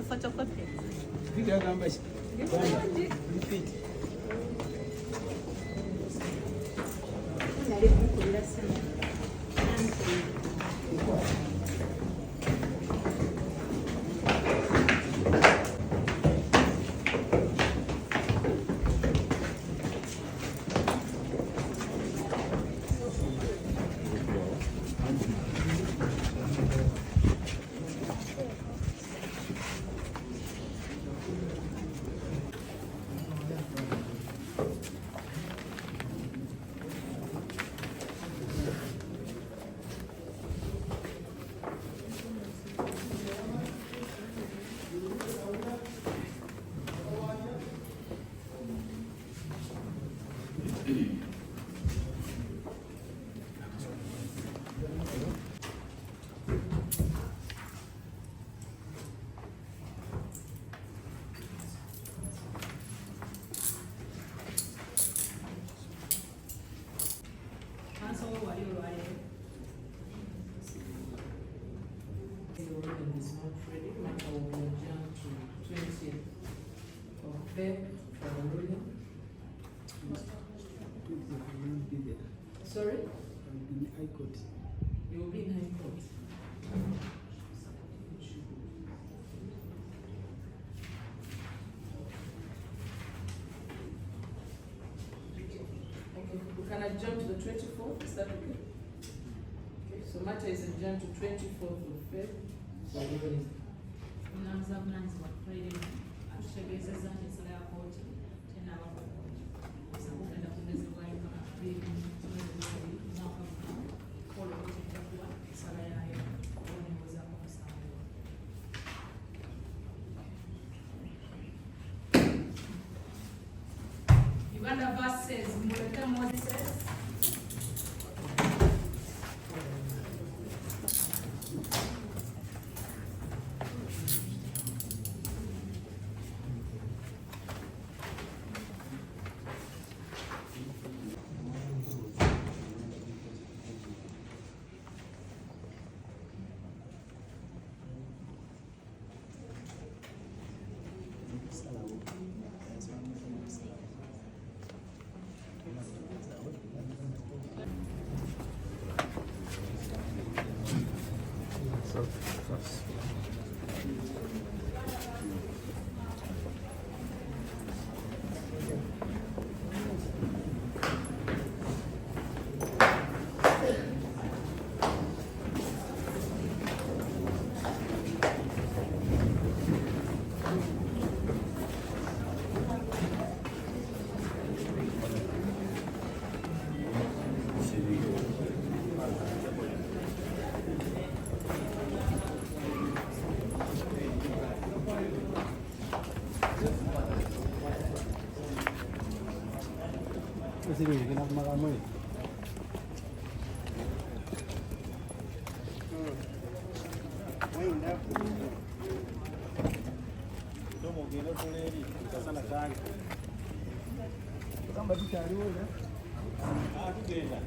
photocopy. Piga kamba shi. Repeat. Nale kukulira sana. Is not ready. Matter will be adjourned to 20th of Feb for the ruling. Sorry? I'll be in High Court. You will be in High Court. Okay, we can adjourn to the 24th. Is that okay? Okay, so matter is adjourned to 24th of Feb. Mnaanza kwa Friday atutegeleza nsala ya koti tena kwa sababu kwenda kuongezeka kama vile mwaka kwa kwa sala ya kuongoza kwa sababu Uganda versus Muleta Moses. Kasi ni kena maramai. Tomo gelo kuleri kasana kani. Kamba bitari wewe. Ah, tugenda.